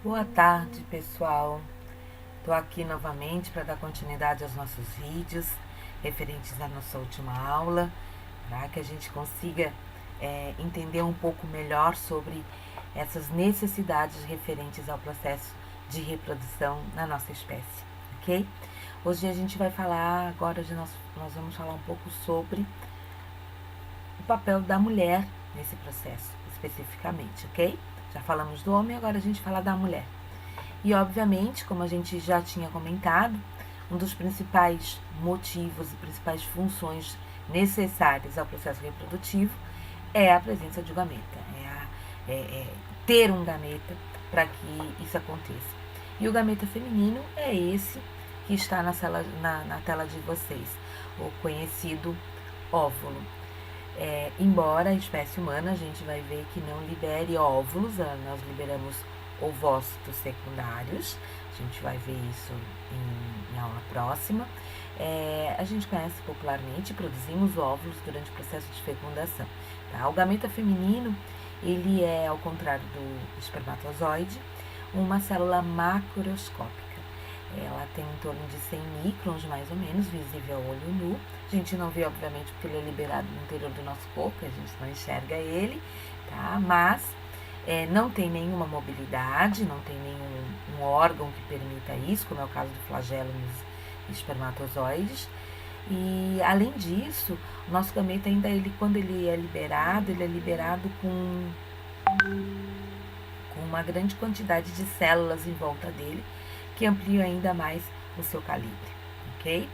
Boa tarde, pessoal. Estou aqui novamente para dar continuidade aos nossos vídeos referentes à nossa última aula, para que a gente consiga entender um pouco melhor sobre essas necessidades referentes ao processo de reprodução na nossa espécie, ok? Hoje a gente vai falar, nós vamos falar um pouco sobre o papel da mulher nesse processo, especificamente, ok? Já falamos do homem, agora a gente fala da mulher. E, obviamente, como a gente já tinha comentado, um dos principais motivos e principais funções necessárias ao processo reprodutivo é a presença de gameta, ter um gameta para que isso aconteça. E o gameta feminino é esse que está na tela de vocês, o conhecido óvulo. Embora a espécie humana, a gente vai ver que não libere óvulos, nós liberamos ovócitos secundários, a gente vai ver isso em aula próxima. A gente conhece popularmente, produzimos óvulos durante o processo de fecundação. Tá? O gameta feminino, ele é, ao contrário do espermatozoide, uma célula macroscópica. Ela tem em torno de 100 microns, mais ou menos, visível ao olho nu. A gente não vê, obviamente, porque ele é liberado no interior do nosso corpo, a gente não enxerga ele, tá? Mas não tem nenhuma mobilidade, não tem nenhum órgão que permita isso, como é o caso do flagelo nos espermatozoides. E, além disso, o nosso gameta ainda, quando ele é liberado com uma grande quantidade de células em volta dele, que ampliam ainda mais o seu calibre, ok?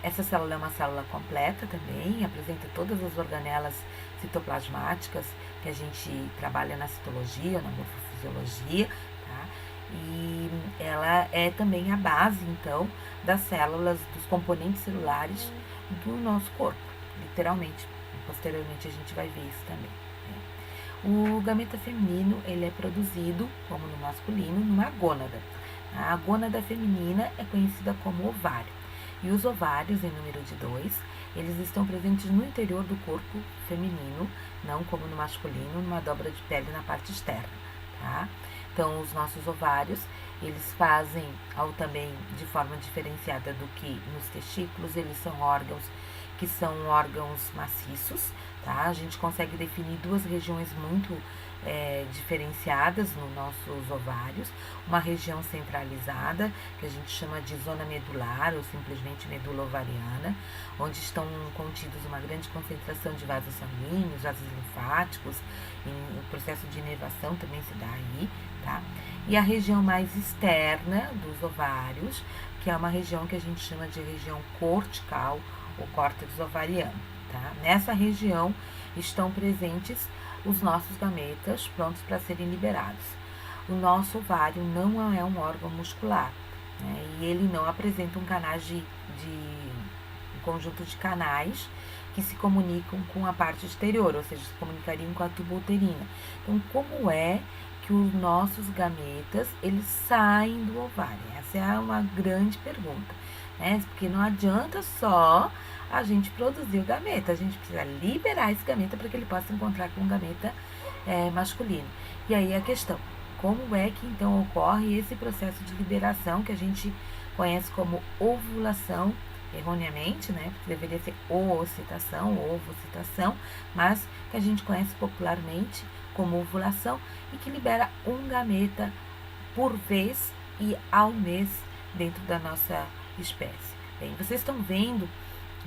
Essa célula é uma célula completa também, apresenta todas as organelas citoplasmáticas que a gente trabalha na citologia, na morfofisiologia, tá? E ela é também a base, então, das células, dos componentes celulares do nosso corpo, literalmente. Posteriormente a gente vai ver isso também. O gameta feminino, ele é produzido, como no masculino, numa gônada. A gônada feminina é conhecida como ovário. E os ovários, em número de 2, eles estão presentes no interior do corpo feminino, não como no masculino, numa dobra de pele na parte externa, tá? Então, os nossos ovários, eles fazem, também de forma diferenciada do que nos testículos, eles são órgãos que são órgãos maciços, tá? A gente consegue definir duas regiões muito diferenciadas nos nossos ovários, uma região centralizada, que a gente chama de zona medular ou simplesmente medula ovariana, onde estão contidos uma grande concentração de vasos sanguíneos, vasos linfáticos, o processo de inervação também se dá aí, tá? E a região mais externa dos ovários, que é uma região que a gente chama de região cortical ou córtex ovariano, tá? Nessa região estão presentes os nossos gametas prontos para serem liberados. O nosso ovário não é um órgão muscular, né? E ele não apresenta um conjunto de canais que se comunicam com a parte exterior, ou seja, se comunicariam com a tuba uterina. Então, como é que os nossos gametas, eles saem do ovário? Essa é uma grande pergunta, né? Porque não adianta só a gente produzir o gameta, a gente precisa liberar esse gameta para que ele possa encontrar com o gameta masculino. E aí a questão, como é que então ocorre esse processo de liberação que a gente conhece como ovulação, erroneamente, né? Porque deveria ser oocitação, ovocitação, mas que a gente conhece popularmente como ovulação e que libera um gameta por vez e ao mês dentro da nossa espécie. Bem, vocês estão vendo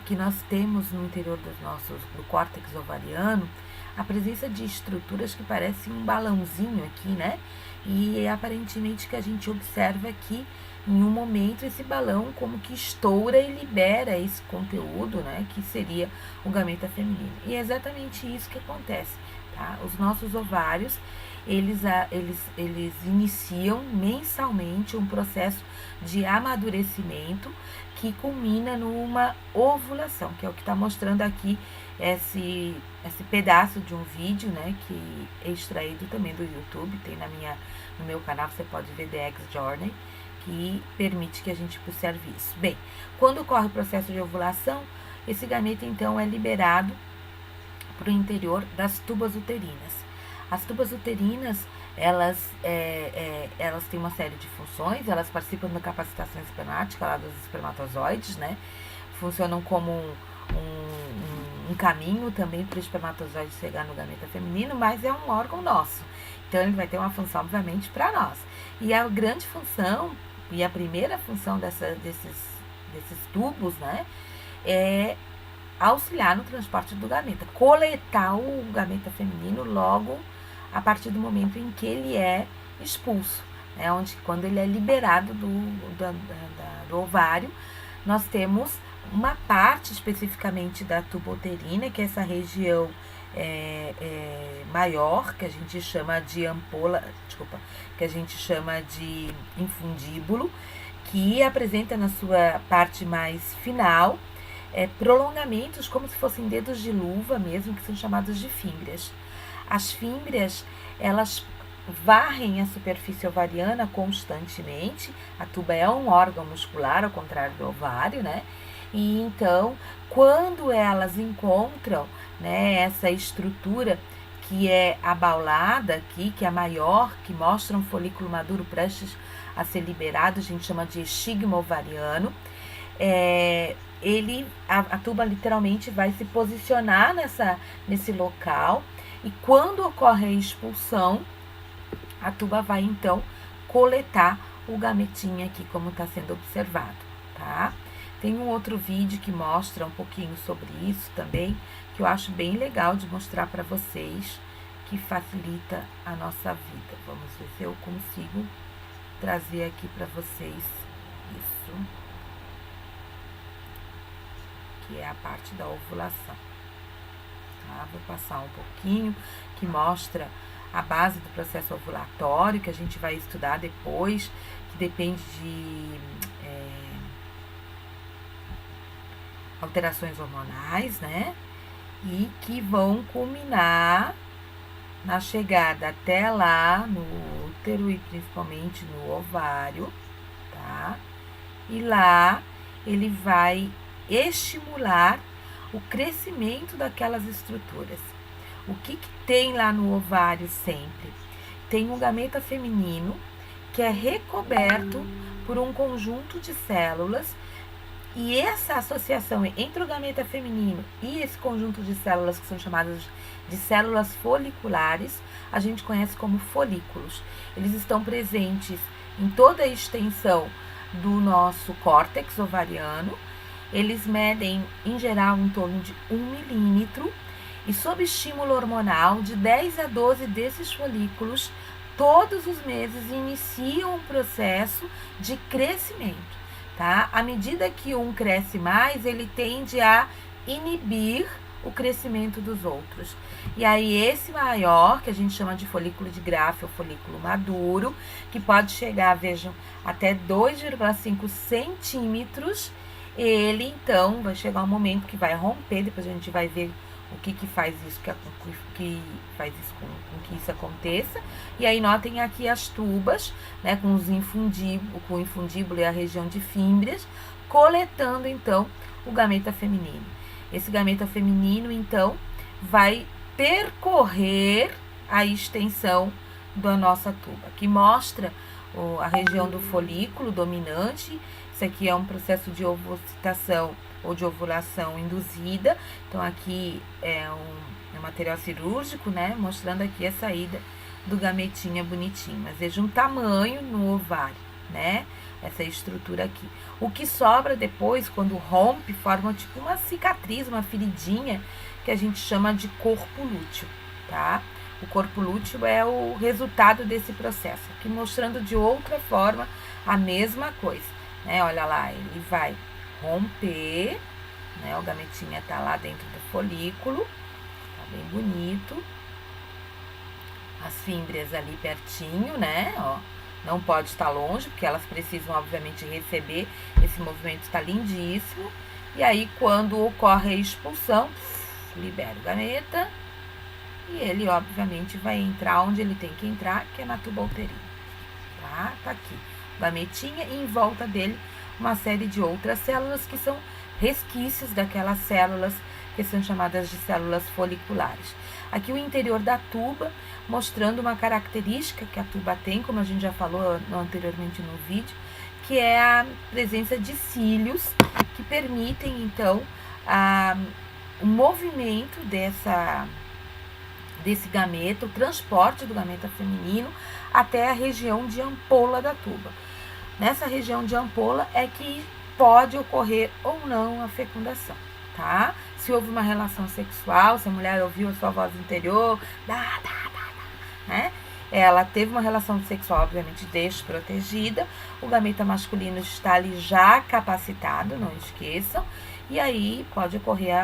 que nós temos no interior do córtex ovariano a presença de estruturas que parecem um balãozinho aqui, né? E aparentemente que a gente observa que em um momento esse balão como que estoura e libera esse conteúdo, né? Que seria o gameta feminino. E é exatamente isso que acontece, tá? Os nossos ovários, eles iniciam mensalmente um processo de amadurecimento que culmina numa ovulação, que é o que está mostrando aqui esse pedaço de um vídeo, né, que é extraído também do YouTube, tem no meu canal, você pode ver The Egg Journey, que permite que a gente observe isso. Bem, quando ocorre o processo de ovulação, esse gameta então é liberado para o interior das tubas uterinas. As tubas uterinas, elas têm uma série de funções, elas participam da capacitação espermática lá dos espermatozoides, né? Funcionam como um caminho também para o espermatozoide chegar no gameta feminino, mas é um órgão nosso. Então ele vai ter uma função, obviamente, para nós. E a grande função, e a primeira função desses tubos, né, é auxiliar no transporte do gameta, coletar o gameta feminino logo a partir do momento em que ele é expulso, né, quando ele é liberado do ovário, nós temos uma parte especificamente da tuba uterina, que é essa região maior, que a gente chama de que a gente chama de infundíbulo, que apresenta na sua parte mais final prolongamentos como se fossem dedos de luva mesmo, que são chamados de fímbrias. As fímbrias, elas varrem a superfície ovariana constantemente. A tuba é um órgão muscular, ao contrário do ovário, né? E então, quando elas encontram, né, essa estrutura que é abaulada aqui, que é maior, que mostra um folículo maduro prestes a ser liberado, a gente chama de estigma ovariano, a tuba literalmente vai se posicionar nesse local, e quando ocorre a expulsão, a tuba vai então coletar o gametinha aqui, como está sendo observado, tá? Tem um outro vídeo que mostra um pouquinho sobre isso também, que eu acho bem legal de mostrar para vocês, que facilita a nossa vida. Vamos ver se eu consigo trazer aqui para vocês isso, que é a parte da ovulação. Tá? Vou passar um pouquinho, que mostra a base do processo ovulatório, que a gente vai estudar depois, que depende de alterações hormonais, né? E que vão culminar na chegada até lá no útero e principalmente no ovário, tá? E lá ele vai estimular o crescimento daquelas estruturas. O que tem lá no ovário sempre? Tem um gameta feminino que é recoberto por um conjunto de células, e essa associação entre o gameta feminino e esse conjunto de células, que são chamadas de células foliculares, a gente conhece como folículos. Eles estão presentes em toda a extensão do nosso córtex ovariano. Eles medem, em geral, em torno de 1 milímetro, e sob estímulo hormonal, de 10 a 12 desses folículos, todos os meses iniciam um processo de crescimento. Tá? À medida que um cresce mais, ele tende a inibir o crescimento dos outros. E aí esse maior, que a gente chama de folículo de Graafi, ou folículo maduro, que pode chegar, vejam, até 2,5 centímetros, ele então vai chegar um momento que vai romper, depois a gente vai ver o que faz isso, que faz isso com que isso aconteça. E aí notem aqui as tubas, né, com o infundíbulo e a região de fímbrias, coletando então o gameta feminino. Esse gameta feminino então vai percorrer a extensão da nossa tuba, que mostra a região do folículo dominante. Isso aqui é um processo de ovocitação ou de ovulação induzida. Então, aqui é um material cirúrgico, né? Mostrando aqui a saída do gametinha bonitinho. Mas veja um tamanho no ovário, né? Essa estrutura aqui. O que sobra depois, quando rompe, forma tipo uma cicatriz, uma feridinha, que a gente chama de corpo lúteo, tá? O corpo lúteo é o resultado desse processo. Aqui mostrando de outra forma a mesma coisa, né? Olha lá, ele vai romper, né? O gametinha tá lá dentro do folículo, tá bem bonito. As fímbrias ali pertinho, né? Ó, não pode estar longe, porque elas precisam, obviamente, receber. Esse movimento está lindíssimo. E aí, quando ocorre a expulsão, libera o gameta. E ele, obviamente, vai entrar onde ele tem que entrar, que é na tuba uterina. Tá? Tá aqui. Gametinha, e em volta dele uma série de outras células que são resquícios daquelas células que são chamadas de células foliculares. Aqui o interior da tuba, mostrando uma característica que a tuba tem, como a gente já falou anteriormente no vídeo, que é a presença de cílios, que permitem, então, o movimento desse gameta, o transporte do gameta feminino até a região de ampola da tuba. Nessa região de ampola é que pode ocorrer ou não a fecundação, tá? Se houve uma relação sexual, se a mulher ouviu a sua voz interior, né? Ela teve uma relação sexual, obviamente, desprotegida, o gameta masculino está ali já capacitado, não esqueçam, e aí pode ocorrer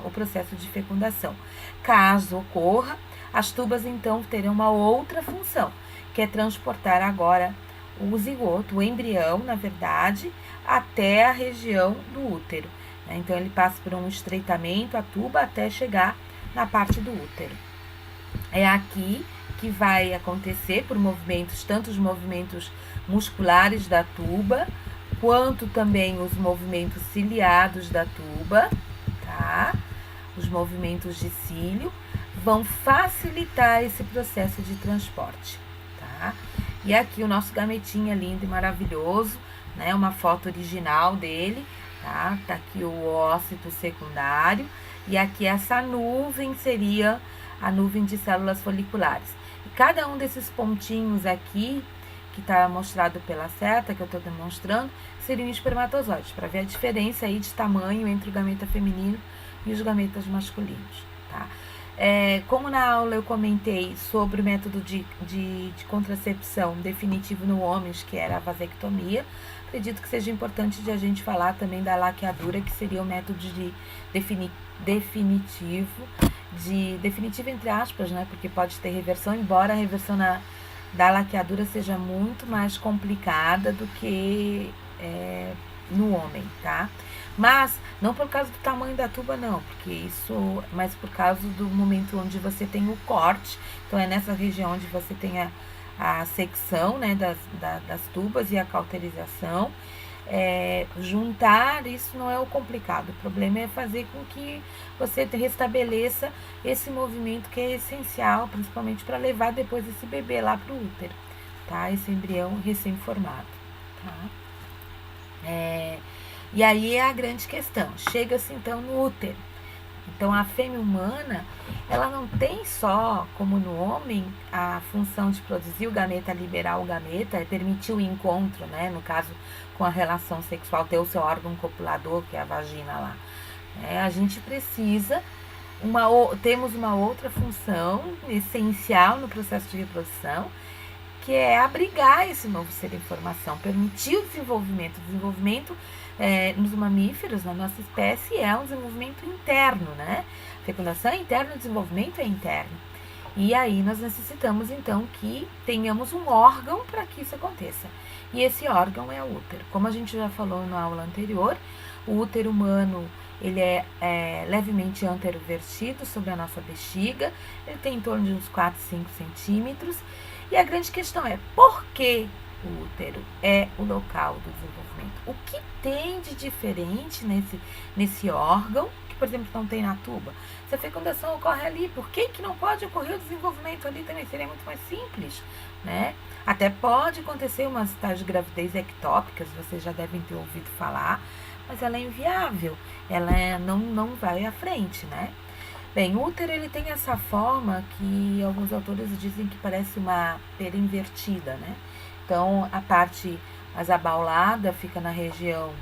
o processo de fecundação. Caso ocorra, as tubas então terão uma outra função, que é transportar agora o zigoto, o embrião, na verdade, até a região do útero. Então, ele passa por um estreitamento, a tuba, até chegar na parte do útero. É aqui que vai acontecer por movimentos, tanto os movimentos musculares da tuba, quanto também os movimentos ciliados da tuba, tá? Os movimentos de cílio vão facilitar esse processo de transporte, tá? E aqui o nosso gametinha lindo e maravilhoso, né? Uma foto original dele, tá? Tá aqui o ócito secundário, e aqui essa nuvem seria a nuvem de células foliculares. E cada um desses pontinhos aqui, que está mostrado pela seta, que eu estou demonstrando, seriam espermatozoides, para ver a diferença aí de tamanho entre o gameta feminino e os gametas masculinos, tá? Como na aula eu comentei sobre o método de contracepção definitivo no homens, que era a vasectomia, acredito que seja importante de a gente falar também da laqueadura, que seria o método de definitivo entre aspas, né? Porque pode ter reversão, embora a reversão da laqueadura seja muito mais complicada do que no homem, tá? Mas não por causa do tamanho da tuba, não, mas por causa do momento onde você tem o corte. Então, é nessa região onde você tem a secção, né, das tubas e a cauterização. Juntar, isso não é o complicado. O problema é fazer com que você restabeleça esse movimento que é essencial, principalmente para levar depois esse bebê lá para o útero, tá? Esse embrião recém-formado, tá? E aí é a grande questão. Chega-se então no útero. Então, a fêmea humana, ela não tem só, como no homem, a função de produzir o gameta, liberar o gameta, permitir o encontro, né? No caso, com a relação sexual, ter o seu órgão copulador, que é a vagina lá. A gente precisa, temos uma outra função essencial no processo de reprodução, que é abrigar esse novo ser em formação, permitir o desenvolvimento. O desenvolvimento nos mamíferos, na nossa espécie, é um desenvolvimento interno, né? Fecundação é interna, o desenvolvimento é interno. E aí nós necessitamos, então, que tenhamos um órgão para que isso aconteça. E esse órgão é o útero. Como a gente já falou na aula anterior, o útero humano, ele é levemente anterovertido sobre a nossa bexiga, ele tem em torno de uns 4, 5 centímetros. E a grande questão é, por que o útero é o local do desenvolvimento? O que tem de diferente nesse órgão, que, por exemplo, não tem na tuba? Se a fecundação ocorre ali, por que não pode ocorrer o desenvolvimento ali também? Seria muito mais simples, né? Até pode acontecer umas tais de gravidez ectópicas, vocês já devem ter ouvido falar, mas ela é inviável, ela não vai à frente, né? Bem, o útero, ele tem essa forma que alguns autores dizem que parece uma pera invertida, né? Então, a parte mais abaulada fica na região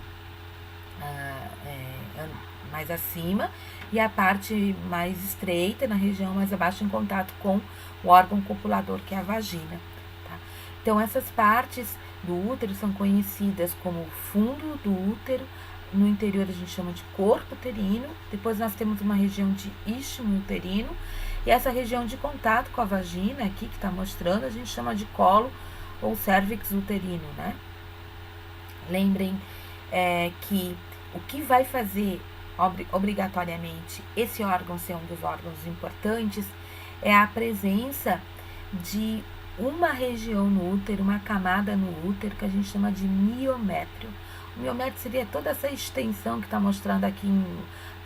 mais acima, e a parte mais estreita na região mais abaixo, em contato com o órgão copulador, que é a vagina, tá? Então, essas partes do útero são conhecidas como fundo do útero. No interior a gente chama de corpo uterino. Depois nós temos uma região de istmo uterino. E essa região de contato com a vagina aqui, que está mostrando, a gente chama de colo ou cérvix uterino, né? Lembrem que o que vai fazer obrigatoriamente esse órgão ser um dos órgãos importantes é a presença de uma região no útero, uma camada no útero, que a gente chama de miométrio. O miométrio seria toda essa extensão que está mostrando aqui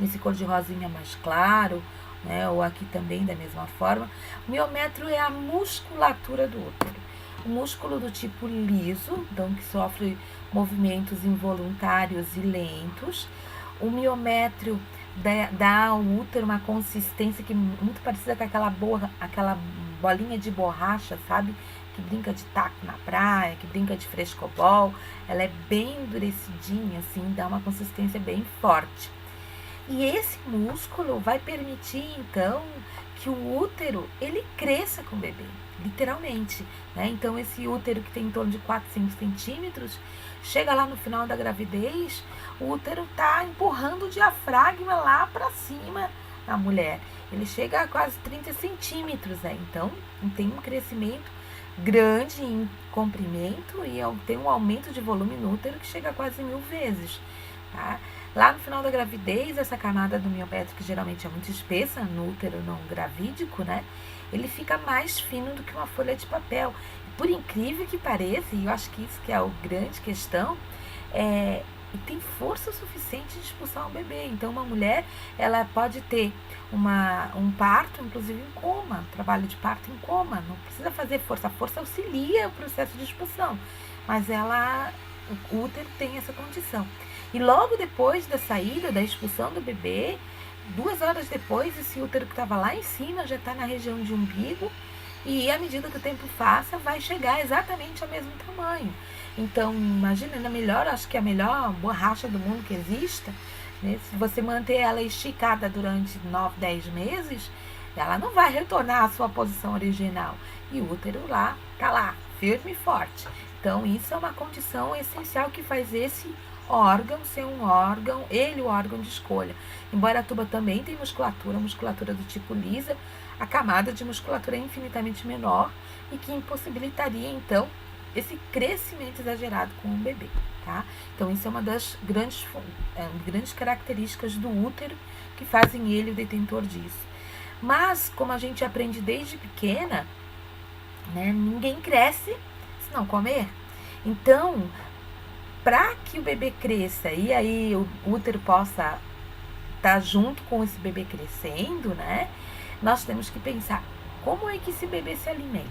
nesse cor de rosinha mais claro, né? Ou aqui também da mesma forma. O miométrio é a musculatura do útero. O músculo do tipo liso, então que sofre movimentos involuntários e lentos. O miométrio dá ao útero uma consistência que é muito parecida com aquela bolinha de borracha, sabe? Que brinca de taco na praia, que brinca de frescobol. Ela é bem endurecidinha, assim, dá uma consistência bem forte. E esse músculo vai permitir, então, que o útero, ele cresça com o bebê, literalmente, né? Então, esse útero que tem em torno de 4, 5 centímetros, chega lá no final da gravidez, o útero tá empurrando o diafragma lá para cima da mulher. Ele chega a quase 30 centímetros, né? Então, tem um crescimento grande em comprimento e tem um aumento de volume no útero que chega a quase 1000 vezes, tá? Lá no final da gravidez, essa camada do miométrio, que geralmente é muito espessa no útero não gravídico, né? Ele fica mais fino do que uma folha de papel. E por incrível que pareça, e eu acho que isso que é a grande questão, e tem força suficiente de expulsar um bebê. Então, uma mulher, ela pode ter um parto, inclusive em coma, trabalho de parto em coma. Não precisa fazer força. A força auxilia o processo de expulsão, mas o útero tem essa condição. E logo depois da saída, da expulsão do bebê, 2 horas depois, esse útero que estava lá em cima já está na região de umbigo e, à medida que o tempo passa, vai chegar exatamente ao mesmo tamanho. Então, imagina, acho que a melhor borracha do mundo que exista, né? Se você manter ela esticada durante 9, 10 meses, ela não vai retornar à sua posição original. E o útero está lá, firme e forte. Então, isso é uma condição essencial que faz esse órgão ser o órgão de escolha. Embora a tuba também tenha musculatura do tipo lisa, a camada de musculatura é infinitamente menor e que impossibilitaria, então, esse crescimento exagerado com o bebê, tá? Então, isso é uma das grandes características do útero que fazem ele o detentor disso. Mas, como a gente aprende desde pequena, né, ninguém cresce se não comer. Então, para que o bebê cresça e aí o útero possa estar junto com esse bebê crescendo, né? Nós temos que pensar como é que esse bebê se alimenta.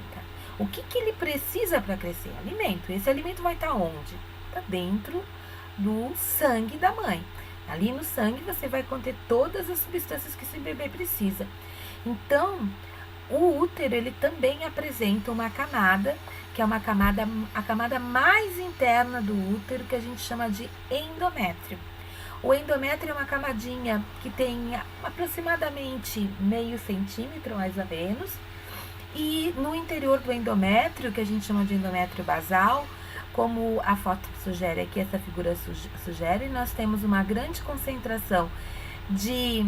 O que ele precisa para crescer? Alimento. Esse alimento vai estar onde? Está dentro do sangue da mãe. Ali no sangue você vai conter todas as substâncias que esse bebê precisa. Então, o útero, ele também apresenta uma camada, que é a camada mais interna do útero, que a gente chama de endométrio. O endométrio é uma camadinha que tem aproximadamente meio centímetro, mais ou menos, e no interior do endométrio, que a gente chama de endométrio basal, como a foto sugere aqui, essa figura sugere, nós temos uma grande concentração de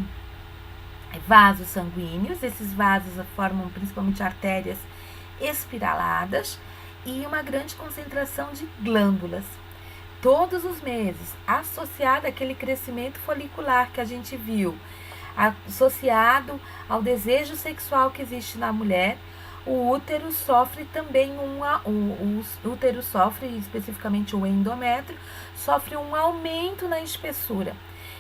vasos sanguíneos. Esses vasos formam principalmente artérias espiraladas e uma grande concentração de glândulas. Todos os meses, associada àquele crescimento folicular que a gente viu, associado ao desejo sexual que existe na mulher, o útero sofre também o útero sofre, especificamente o endométrio, sofre um aumento na espessura.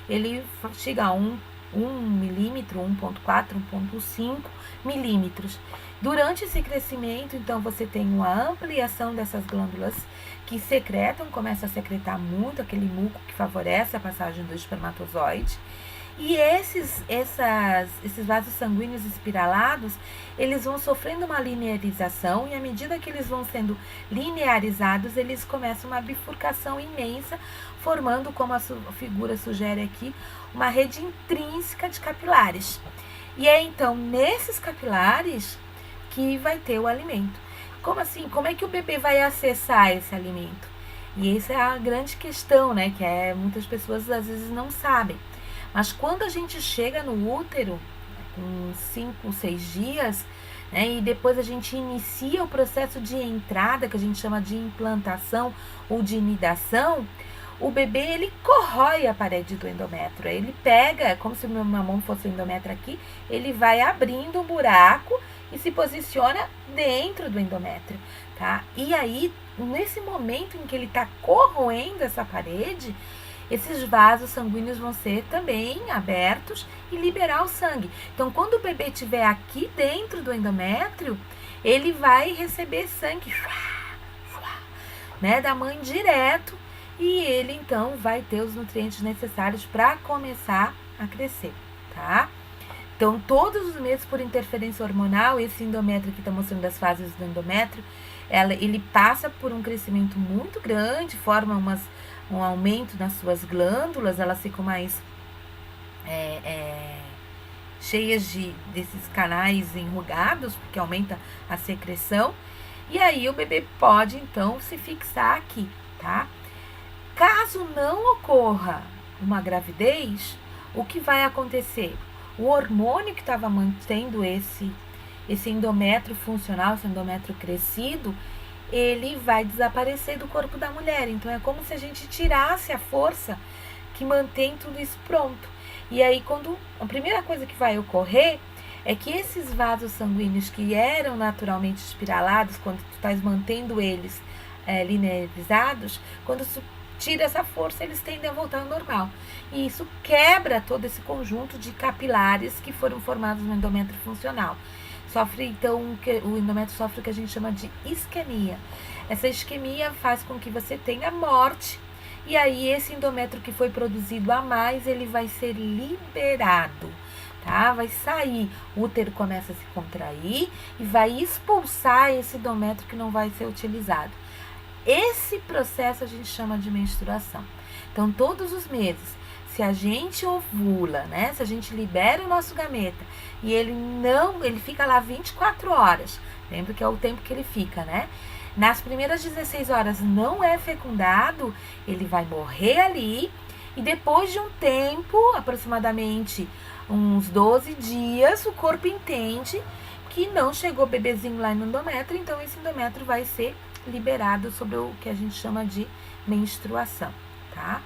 Ele chega a 1 milímetro, 1,4, 1,5 milímetros. Durante esse crescimento, então, você tem uma ampliação dessas glândulas que começa a secretar muito aquele muco que favorece a passagem do espermatozoide. E esses vasos sanguíneos espiralados, eles vão sofrendo uma linearização e à medida que eles vão sendo linearizados, eles começam uma bifurcação imensa, formando, como a figura sugere aqui, uma rede intrínseca de capilares. E é então nesses capilares que vai ter o alimento. Como assim? Como é que o bebê vai acessar esse alimento? E essa é a grande questão, né? Que muitas pessoas às vezes não sabem. Mas quando a gente chega no útero, com 5, 6 dias, né, e depois a gente inicia o processo de entrada, que a gente chama de implantação ou de inidação, o bebê, ele corrói a parede do endométrio. Ele pega, como se minha mão fosse o endométrio aqui, ele vai abrindo um buraco e se posiciona dentro do endométrio, tá? E aí, nesse momento em que ele está corroendo essa parede, esses vasos sanguíneos vão ser também abertos e liberar o sangue. Então, quando o bebê estiver aqui dentro do endométrio, ele vai receber sangue, né, da mãe direto, e ele então vai ter os nutrientes necessários para começar a crescer, tá? Então, todos os meses, por interferência hormonal, esse endométrio que está mostrando as fases do endométrio, ele passa por um crescimento muito grande, forma um aumento nas suas glândulas, elas ficam mais cheias desses canais enrugados, porque aumenta a secreção, e aí o bebê pode, então, se fixar aqui, tá? Caso não ocorra uma gravidez, o que vai acontecer? O hormônio que estava mantendo esse endométrio funcional, esse endométrio crescido, ele vai desaparecer do corpo da mulher. Então, é como se a gente tirasse a força que mantém tudo isso pronto. E aí, a primeira coisa que vai ocorrer é que esses vasos sanguíneos que eram naturalmente espiralados, quando tu estás mantendo eles linearizados, quando tu tira essa força, eles tendem a voltar ao normal. E isso quebra todo esse conjunto de capilares que foram formados no endométrio funcional. O endométrio sofre o que a gente chama de isquemia. Essa isquemia faz com que você tenha morte, e aí esse endométrio que foi produzido a mais, ele vai ser liberado, tá? Vai sair, o útero começa a se contrair e vai expulsar esse endométrio que não vai ser utilizado. Esse processo a gente chama de menstruação. Então, todos os meses, se a gente ovula, né? Se a gente libera o nosso gameta e ele fica lá 24 horas, lembra que é o tempo que ele fica, né? Nas primeiras 16 horas não é fecundado, ele vai morrer ali, e depois de um tempo, aproximadamente uns 12 dias, o corpo entende que não chegou bebezinho lá no endométrio, então esse endométrio vai ser liberado sobre o que a gente chama de menstruação, tá?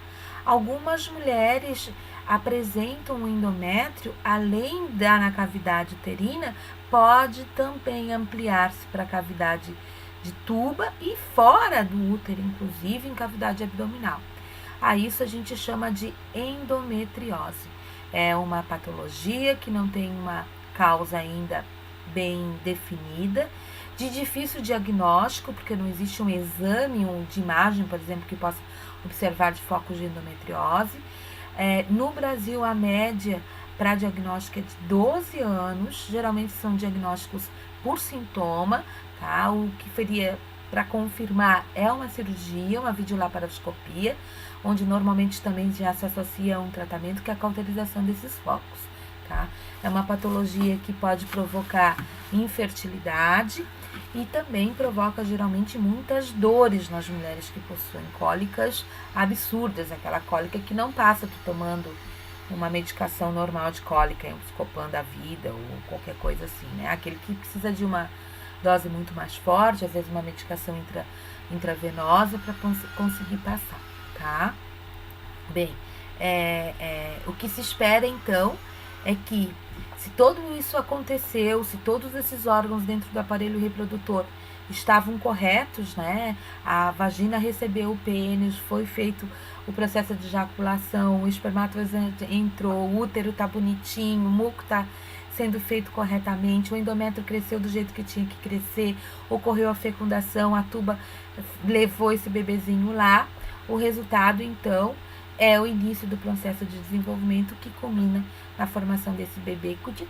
Algumas mulheres apresentam o endométrio, além na cavidade uterina, pode também ampliar-se para a cavidade de tuba e fora do útero, inclusive em cavidade abdominal. A isso a gente chama de endometriose. É uma patologia que não tem uma causa ainda bem definida, de difícil diagnóstico, porque não existe um exame de imagem, por exemplo, que possa observar de focos de endometriose. No Brasil, a média para diagnóstico é de 12 anos, geralmente são diagnósticos por sintoma, tá? O que seria para confirmar é uma cirurgia, uma videolaparoscopia, onde normalmente também já se associa a um tratamento que é a cauterização desses focos, tá? É uma patologia que pode provocar infertilidade e também provoca geralmente muitas dores nas mulheres que possuem cólicas absurdas, aquela cólica que não passa tu tomando uma medicação normal de cólica, Buscopan a vida ou qualquer coisa assim, né? Aquele que precisa de uma dose muito mais forte, às vezes uma medicação intravenosa para conseguir passar, tá? Bem, o que se espera então é que, se tudo isso aconteceu, se todos esses órgãos dentro do aparelho reprodutor estavam corretos, né? A vagina recebeu o pênis, foi feito o processo de ejaculação, o espermatozoide entrou, o útero tá bonitinho, o muco tá sendo feito corretamente, o endométrio cresceu do jeito que tinha que crescer, ocorreu a fecundação, a tuba levou esse bebezinho lá. O resultado, então, é o início do processo de desenvolvimento que culmina na formação desse bebê cuti,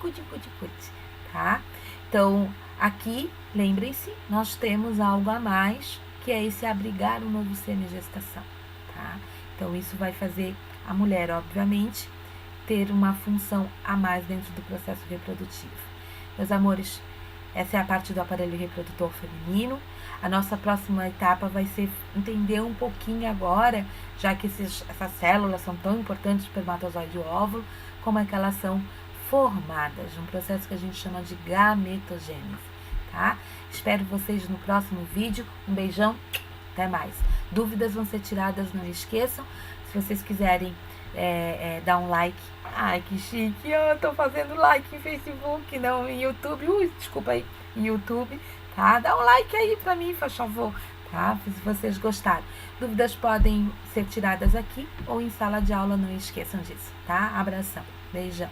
tá? Então, aqui, lembrem-se, nós temos algo a mais, que é esse abrigar um novo semigestação, tá? Então, isso vai fazer a mulher, obviamente, ter uma função a mais dentro do processo reprodutivo. Meus amores, essa é a parte do aparelho reprodutor feminino. A nossa próxima etapa vai ser entender um pouquinho agora, já que essas células são tão importantes, espermatozoide e óvulo, como é que elas são formadas, um processo que a gente chama de gametogênese, tá? Espero vocês no próximo vídeo. Um beijão, até mais. Dúvidas vão ser tiradas, não esqueçam. Se vocês quiserem dar um like, ai que chique, eu tô fazendo like em Facebook, não em YouTube, desculpa aí, em YouTube, tá? Dá um like aí pra mim, faz favor, tá? Se vocês gostaram. Dúvidas podem ser tiradas aqui ou em sala de aula, não esqueçam disso, tá? Abração, beijão.